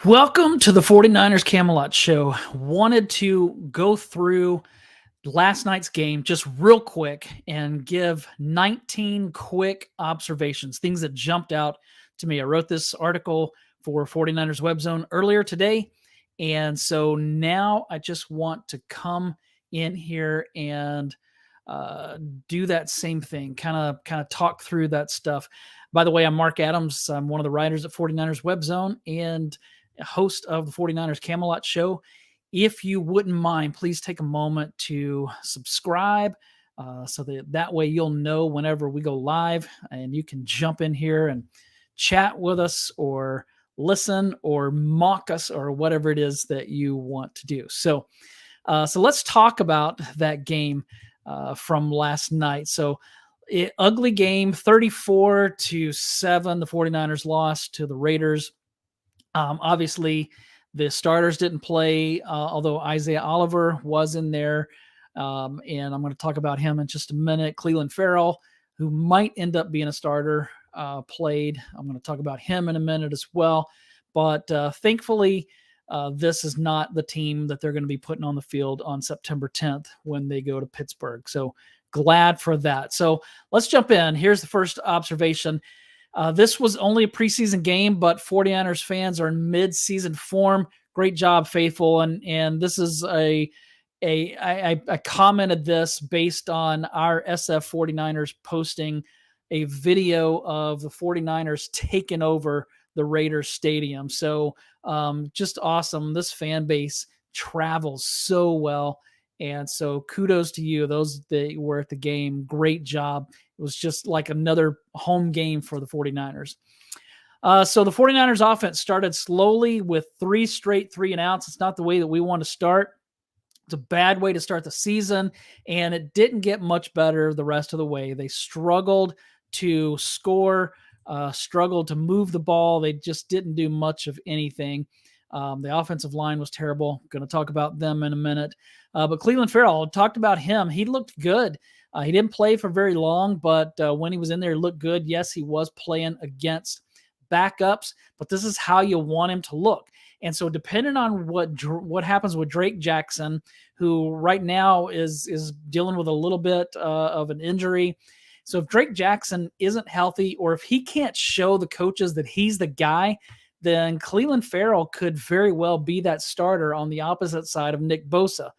Welcome to the 49ers Camelot Show. Wanted to go through last night's game just real quick and give 19 quick observations, things that jumped out to me. I wrote this article for 49ers Web Zone earlier today. And so now I just want to come in here and do that same thing, kind of talk through that stuff. By the way, I'm Marc Adams. I'm one of the writers at 49ers Web Zone and host of the 49ers Camelot Show. If you wouldn't mind, please take a moment to subscribe so that way you'll know whenever we go live and you can jump in here and chat with us or listen or mock us or whatever it is that you want to do. So let's talk about that game from last night. So ugly game, 34-7. The 49ers lost to the Raiders. Obviously, the starters didn't play, although Isaiah Oliver was in there. And I'm going to talk about him in just a minute. Cleveland Farrell, who might end up being a starter, played. I'm going to talk about him in a minute as well. But thankfully, this is not the team that they're going to be putting on the field on September 10th when they go to Pittsburgh. So glad for that. So let's jump in. Here's the first observation. This was only a preseason game, but 49ers fans are in mid-season form. Great job, Faithful. And this is I commented this based on our SF 49ers posting a video of the 49ers taking over the Raiders stadium. So just awesome. This fan base travels so well. And so kudos to you, those that were at the game. Great job. It was just like another home game for the 49ers. So the 49ers offense started slowly with 3 straight 3-and-outs. It's not the way that we want to start. It's a bad way to start the season, and it didn't get much better the rest of the way. They struggled to score, struggled to move the ball. They just didn't do much of anything. The offensive line was terrible. I'm going to talk about them in a minute. But Cleveland Farrell, talked about him. He looked good. He didn't play for very long, but when he was in there, he looked good. Yes, he was playing against backups, but this is how you want him to look. And so depending on what happens with Drake Jackson, who right now is dealing with a little bit of an injury. So if Drake Jackson isn't healthy, or if he can't show the coaches that he's the guy, then Cleveland Farrell could very well be that starter on the opposite side of Nick Bosa.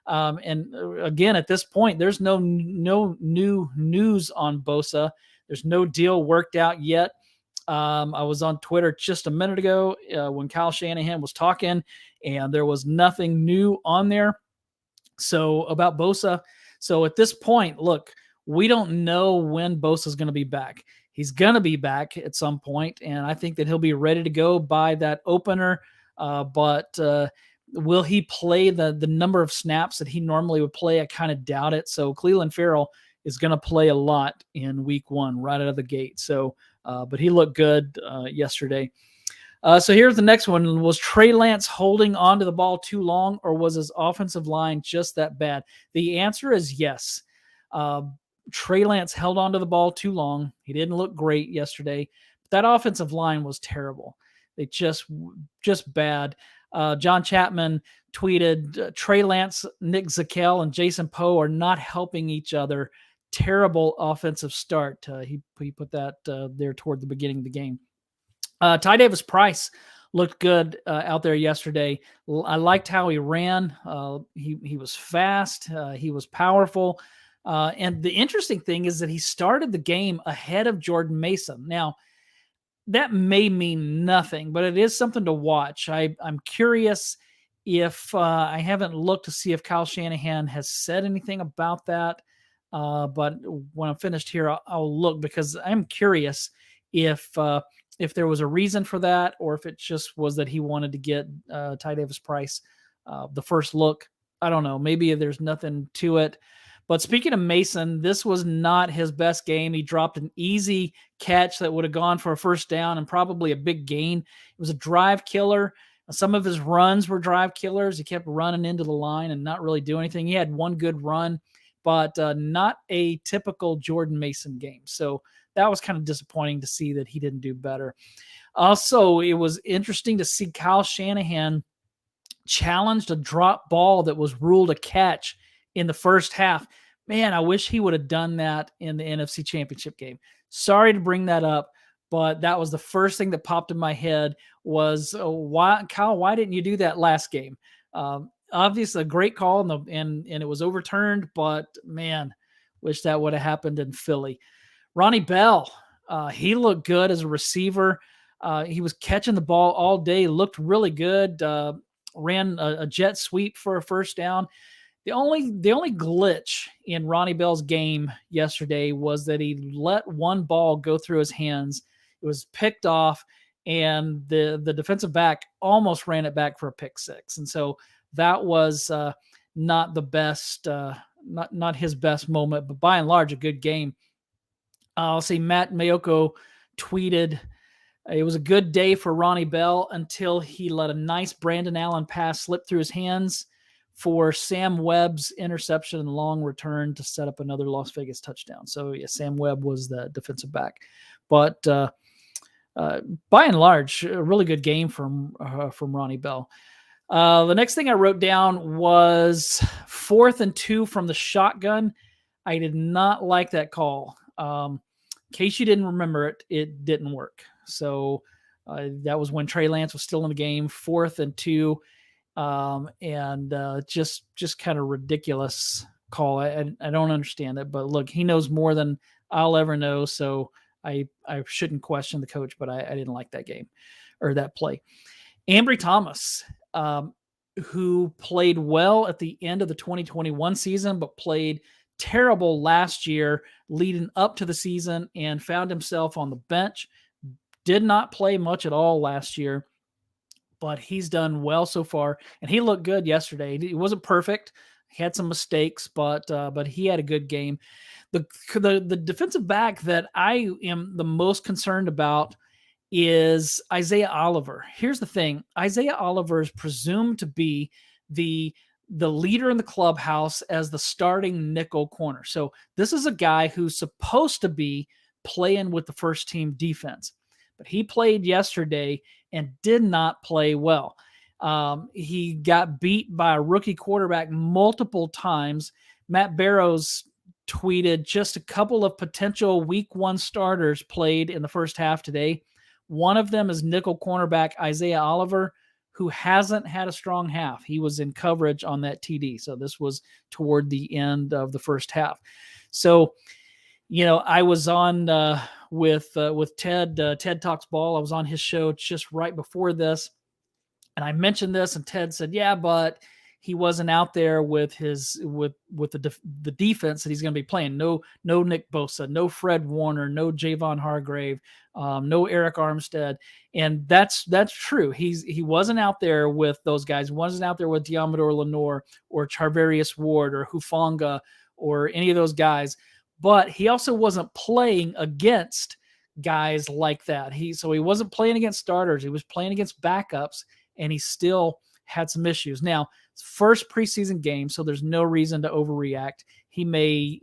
And again, at this point, there's no new news on Bosa. There's no deal worked out yet. I was on Twitter just a minute ago when Kyle Shanahan was talking, and there was nothing new on there. So about Bosa. So at this point, look, we don't know when Bosa is going to be back. He's going to be back at some point, and I think that he'll be ready to go by that opener. But will he play the number of snaps that he normally would play? I kind of doubt it. So Cleveland Farrell is going to play a lot in week 1 right out of the gate. So, but he looked good yesterday. So here's the next one. Was Trey Lance holding onto the ball too long, or was his offensive line just that bad? The answer is yes. Trey Lance held onto the ball too long. He didn't look great yesterday. That offensive line was terrible. They just bad. John Chapman tweeted, Trey Lance, Nick Zakelj, and Jason Poe are not helping each other. Terrible offensive start. He put that there toward the beginning of the game. Ty Davis-Price looked good out there yesterday. I liked how he ran. He was fast. He was powerful. And the interesting thing is that he started the game ahead of Jordan Mason. Now, that may mean nothing, but it is something to watch. I'm curious if I haven't looked to see if Kyle Shanahan has said anything about that. But when I'm finished here, I'll look, because I'm curious if there was a reason for that, or if it just was that he wanted to get Ty Davis-Price the first look. I don't know. Maybe there's nothing to it. But speaking of Mason, this was not his best game. He dropped an easy catch that would have gone for a first down and probably a big gain. It was a drive killer. Some of his runs were drive killers. He kept running into the line and not really doing anything. He had one good run, but not a typical Jordan Mason game. So that was kind of disappointing to see that he didn't do better. Also, it was interesting to see Kyle Shanahan challenged a drop ball that was ruled a catch in the first half. Man, I wish he would have done that in the NFC Championship game. Sorry to bring that up, but that was the first thing that popped in my head was, Kyle, why didn't you do that last game? Obviously, a great call, and it was overturned, but man, wish that would have happened in Philly. Ronnie Bell, he looked good as a receiver. He was catching the ball all day, looked really good, ran a jet sweep for a first down. The only glitch in Ronnie Bell's game yesterday was that he let one ball go through his hands. It was picked off, and the defensive back almost ran it back for a pick six. And so that was not the best, not his best moment, but by and large, a good game. I'll say Matt Mayoko tweeted, it was a good day for Ronnie Bell until he let a nice Brandon Allen pass slip through his hands for Sam Webb's interception and long return to set up another Las Vegas touchdown. So yeah, Sam Webb was the defensive back. But by and large, a really good game from Ronnie Bell. The next thing I wrote down was 4th and 2 from the shotgun. I did not like that call. In case you didn't remember it, it didn't work. So that was when Trey Lance was still in the game, 4th and 2, and just kind of ridiculous call. I don't understand it, but look, he knows more than I'll ever know, so I shouldn't question the coach, but I didn't like that game or that play. Ambry Thomas, who played well at the end of the 2021 season, but played terrible last year leading up to the season and found himself on the bench. Did not play much at all last year, but he's done well so far, and he looked good yesterday. He wasn't perfect. He had some mistakes, but he had a good game. The defensive back that I am the most concerned about is Isaiah Oliver. Here's the thing. Isaiah Oliver is presumed to be the leader in the clubhouse as the starting nickel corner. So this is a guy who's supposed to be playing with the first team defense, but he played yesterday and did not play well. He got beat by a rookie quarterback multiple times. Matt Barrows tweeted just a couple of potential week 1 starters played in the first half today. One of them is nickel cornerback Isaiah Oliver, who hasn't had a strong half. He was in coverage on that TD. So this was toward the end of the first half. So, I was on with Ted, Ted Talks Ball. I was on his show just right before this, and I mentioned this, and Ted said, yeah, but he wasn't out there with the defense that he's going to be playing. No Nick Bosa, no Fred Warner, no Javon Hargrave, no Eric Armstead. And that's true. He wasn't out there with those guys. He wasn't out there with Diamador Lenore or Charvarius Ward or Hufanga or any of those guys. But he also wasn't playing against guys like that. So he wasn't playing against starters. He was playing against backups, and he still had some issues. Now, first preseason game, so there's no reason to overreact. He may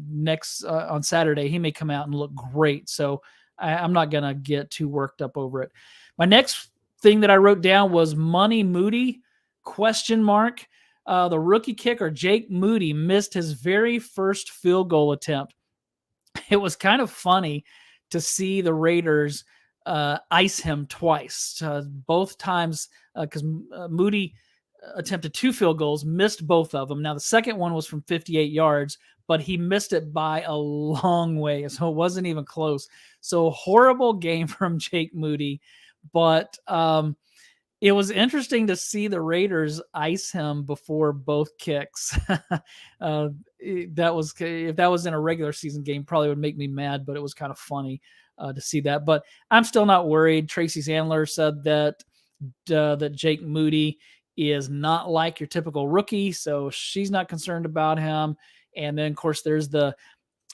next on Saturday, he may come out and look great. So I'm not going to get too worked up over it. My next thing that I wrote down was Money Moody, ? The rookie kicker, Jake Moody, missed his very first field goal attempt. It was kind of funny to see the Raiders ice him twice, both times, because Moody attempted 2 field goals, missed both of them. Now, the second one was from 58 yards, but he missed it by a long way, so it wasn't even close. So horrible game from Jake Moody, but it was interesting to see the Raiders ice him before both kicks. If that was in a regular season game, probably would make me mad, but it was kind of funny to see that. But I'm still not worried. Tracy Sandler said that Jake Moody is not like your typical rookie, so she's not concerned about him. And then, of course, there's the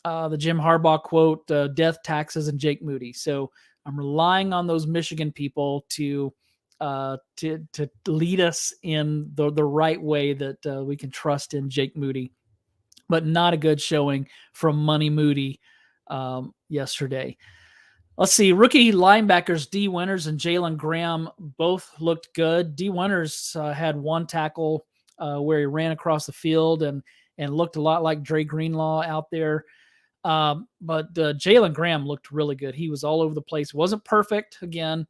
Jim Harbaugh quote, death, taxes, and Jake Moody. So I'm relying on those Michigan people to lead us in the right way that we can trust in Jake Moody, but not a good showing from Money Moody yesterday. Let's see. Rookie linebackers D. Winters and Jalen Graham both looked good. D. Winters had one tackle where he ran across the field and looked a lot like Dre Greenlaw out there. But Jalen Graham looked really good. He was all over the place. Wasn't perfect again,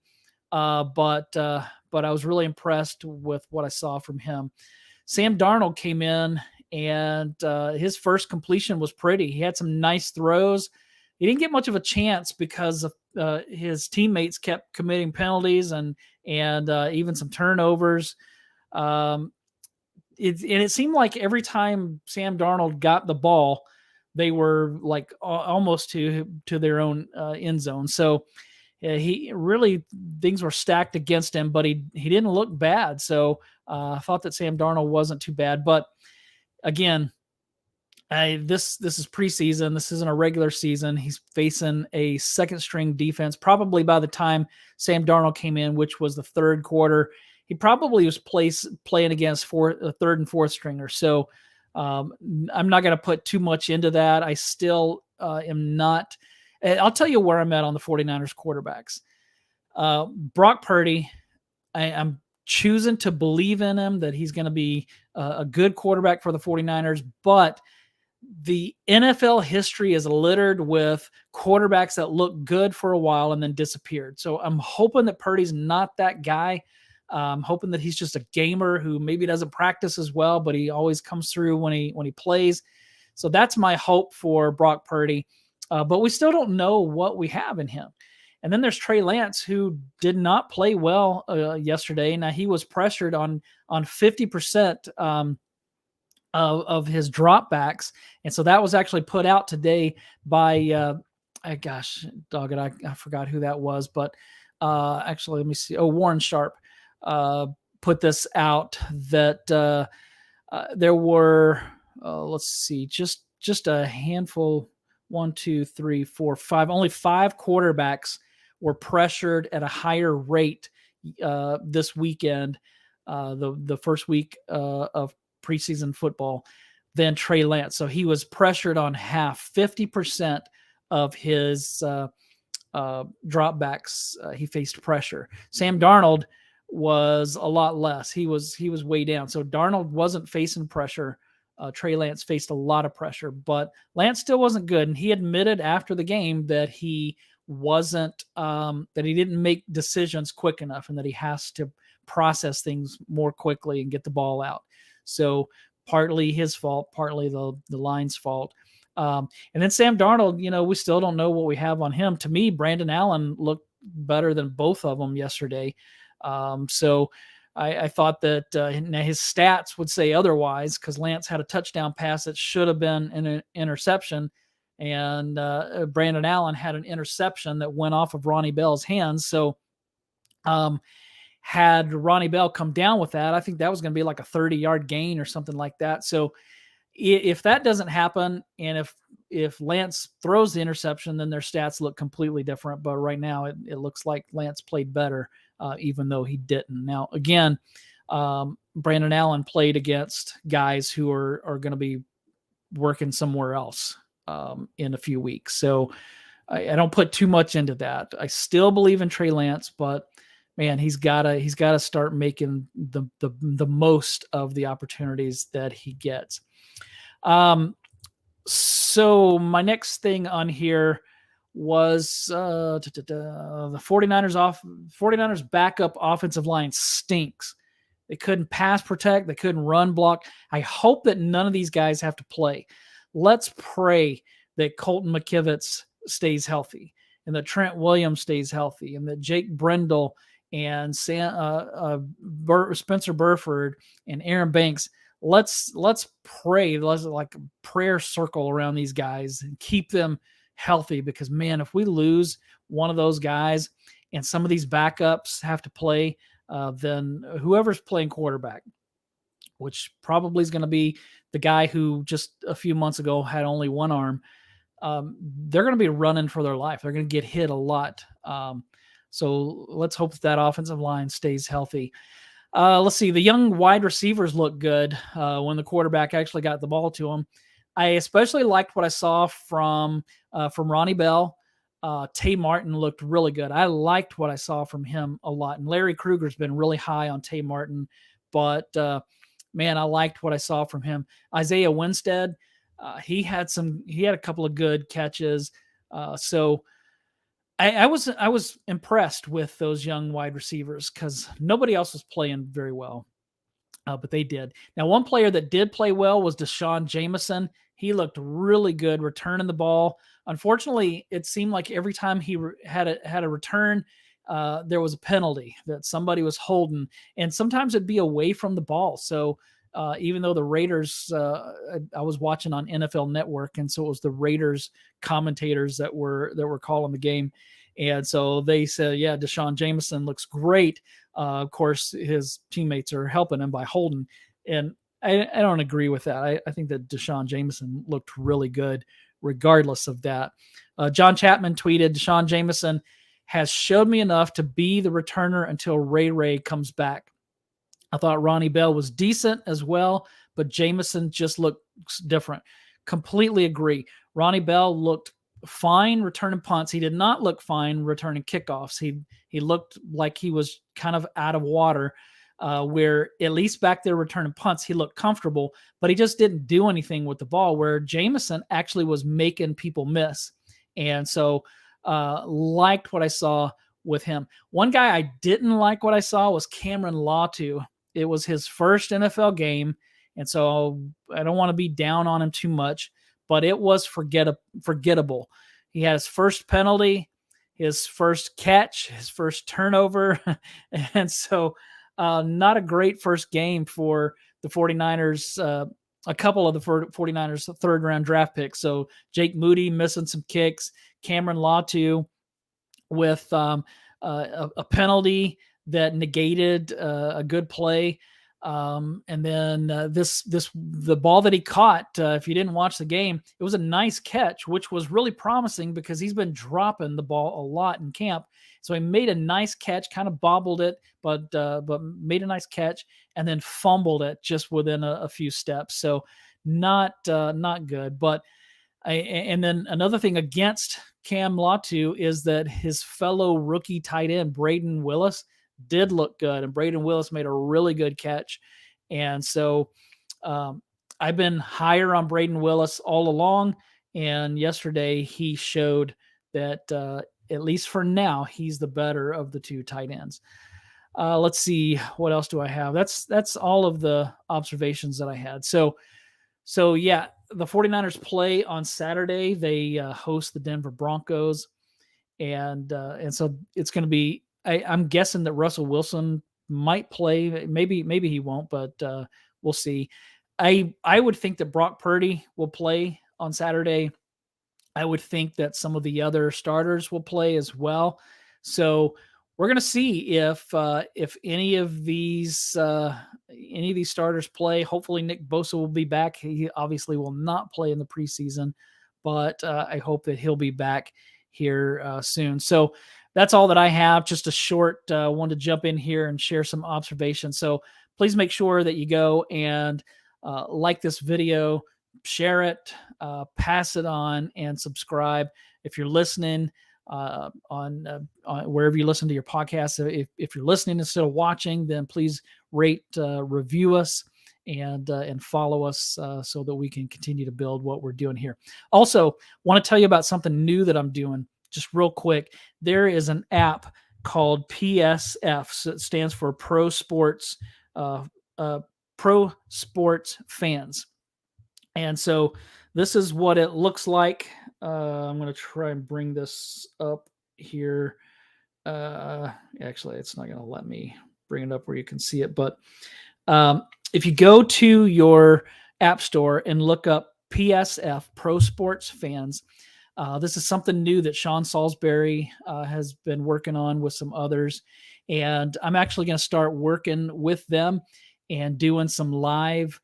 but I was really impressed with what I saw from him. Sam Darnold came in, and his first completion was pretty. He had some nice throws. He didn't get much of a chance because of, his teammates kept committing penalties and even some turnovers. It seemed like every time Sam Darnold got the ball, they were like almost to their own end zone. So he really, things were stacked against him, but he didn't look bad. So I thought that Sam Darnold wasn't too bad. But again, this is preseason. This isn't a regular season. He's facing a second string defense. Probably by the time Sam Darnold came in, which was the third quarter, he probably was playing against third and fourth stringers. So I'm not going to put too much into that. I still am not. I'll tell you where I'm at on the 49ers quarterbacks. Brock Purdy, I'm choosing to believe in him that he's going to be a good quarterback for the 49ers, but the NFL history is littered with quarterbacks that look good for a while and then disappeared. So I'm hoping that Purdy's not that guy. I'm hoping that he's just a gamer who maybe doesn't practice as well, but he always comes through when he plays. So that's my hope for Brock Purdy. But we still don't know what we have in him. And then there's Trey Lance, who did not play well yesterday. Now, he was pressured on 50% of his dropbacks. And so that was actually put out today by, gosh, dog it, I forgot who that was. But actually, let me see. Oh, Warren Sharp put this out that there were, let's see, just a handful. 1, 2, 3, 4, 5. Only 5 quarterbacks were pressured at a higher rate this weekend, the first week of preseason football, than Trey Lance. So he was pressured on 50% of his dropbacks. He faced pressure. Sam Darnold was a lot less. He was way down. So Darnold wasn't facing pressure. Trey Lance faced a lot of pressure, but Lance still wasn't good. And he admitted after the game that he wasn't, that he didn't make decisions quick enough and that he has to process things more quickly and get the ball out. So partly his fault, partly the line's fault. And then Sam Darnold, we still don't know what we have on him. To me, Brandon Allen looked better than both of them yesterday. So I thought that his stats would say otherwise, because Lance had a touchdown pass that should have been an interception, and Brandon Allen had an interception that went off of Ronnie Bell's hands. So had Ronnie Bell come down with that, I think that was going to be like a 30-yard gain or something like that. So if that doesn't happen, and if Lance throws the interception, then their stats look completely different. But right now it looks like Lance played better, even though he didn't. Now, again, Brandon Allen played against guys who are going to be working somewhere else in a few weeks. So I don't put too much into that. I still believe in Trey Lance, but man, he's gotta start making the most of the opportunities that he gets. So my next thing on here was the 49ers backup offensive line stinks. They couldn't pass protect. They couldn't run block. I hope that none of these guys have to play. Let's pray that Colton McKivitz stays healthy and that Trent Williams stays healthy and that Jake Brendel and Spencer Burford and Aaron Banks, let's pray. Let's like a prayer circle around these guys and keep them healthy, because man, if we lose one of those guys and some of these backups have to play, then whoever's playing quarterback, which probably is going to be the guy who just a few months ago had only one arm, they're going to be running for their life. They're going to get hit a lot. So let's hope that offensive line stays healthy. Let's see. The young wide receivers look good when the quarterback actually got the ball to them. I especially liked what I saw from Ronnie Bell. Tay Martin looked really good. I liked what I saw from him a lot. And Larry Kruger's been really high on Tay Martin, but man, I liked what I saw from him. Isaiah Winstead, he had a couple of good catches. So I was impressed with those young wide receivers because nobody else was playing very well. But they did. Now, one player that did play well was Deshaun Jameson. He looked really good returning the ball. Unfortunately, it seemed like every time he had a return, there was a penalty that somebody was holding, and sometimes it'd be away from the ball. So even though the Raiders, I was watching on NFL Network, and so it was the Raiders commentators that were calling the game. And so they said, yeah, Deshaun Jameson looks great. Of course, his teammates are helping him by holding. And I don't agree with that. I think that Deshaun Jameson looked really good regardless of that. John Chapman tweeted, Deshaun Jameson has showed me enough to be the returner until Ray comes back. I thought Ronnie Bell was decent as well, but Jameson just looked different. Completely agree. Ronnie Bell looked fine returning punts. He did not look fine returning kickoffs. He looked like he was kind of out of water, where at least back there returning punts, he looked comfortable, but he just didn't do anything with the ball, where Jameson actually was making people miss. And so liked what I saw with him. One guy I didn't like what I saw was Cameron Latu. It was his first NFL game, and so I don't want to be down on him too much, but it was forgettable. He had his first penalty, his first catch, his first turnover. And so not a great first game for the 49ers, a couple of the 49ers third-round draft picks. So Jake Moody missing some kicks, Cameron Latu with a penalty that negated a good play. And then the ball that he caught, if you didn't watch the game, it was a nice catch, which was really promising because he's been dropping the ball a lot in camp. So he made a nice catch, kind of bobbled it, but made a nice catch and then fumbled it just within a few steps. So not good. But and then another thing against Cam Latu is that his fellow rookie tight end, Braden Willis, did look good, and Braden Willis made a really good catch. And so I've been higher on Braden Willis all along, and yesterday he showed that at least for now, he's the better of the two tight ends. Let's see, what else do I have? That's all of the observations that I had. So yeah, the 49ers play on Saturday. They host the Denver Broncos, and so it's going to be, I'm guessing that Russell Wilson might play. Maybe he won't, but we'll see. I would think that Brock Purdy will play on Saturday. I would think that some of the other starters will play as well. So we're going to see if any of these starters play. Hopefully Nick Bosa will be back. He obviously will not play in the preseason, but I hope that he'll be back here soon. So that's all that I have. Just a short one to jump in here and share some observations. So please make sure that you go and like this video, share it, pass it on, and subscribe. If you're listening on wherever you listen to your podcast, if you're listening instead of watching, then please rate, review us, and follow us so that we can continue to build what we're doing here. Also, want to tell you about something new that I'm doing. Just real quick, there is an app called PSF. So it stands for Pro Sports Fans. And so this is what it looks like. I'm going to try and bring this up here. Actually, it's not going to let me bring it up where you can see it. But if you go to your app store and look up PSF, Pro Sports Fans, this is something new that Sean Salisbury has been working on with some others. And I'm actually going to start working with them and doing some live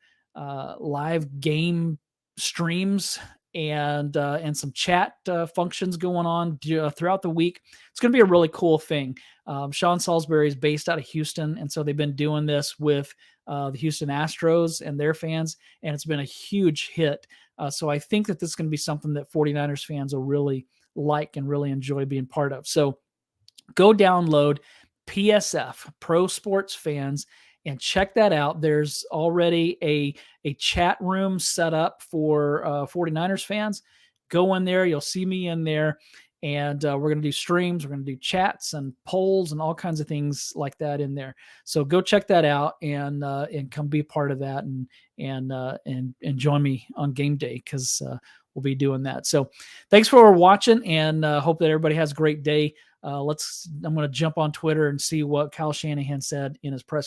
game streams and some chat functions going on throughout the week. It's going to be a really cool thing. Sean Salisbury is based out of Houston, and so they've been doing this with the Houston Astros and their fans, and it's been a huge hit. So I think that this is going to be something that 49ers fans will really like and really enjoy being part of. So go download PSF, Pro Sports Fans, and check that out. There's already a chat room set up for 49ers fans. Go in there. You'll see me in there. And we're going to do streams. We're going to do chats and polls and all kinds of things like that in there. So go check that out and come be a part of that and join me on game day, because we'll be doing that. So thanks for watching, and hope that everybody has a great day. I'm going to jump on Twitter and see what Kyle Shanahan said in his press conference.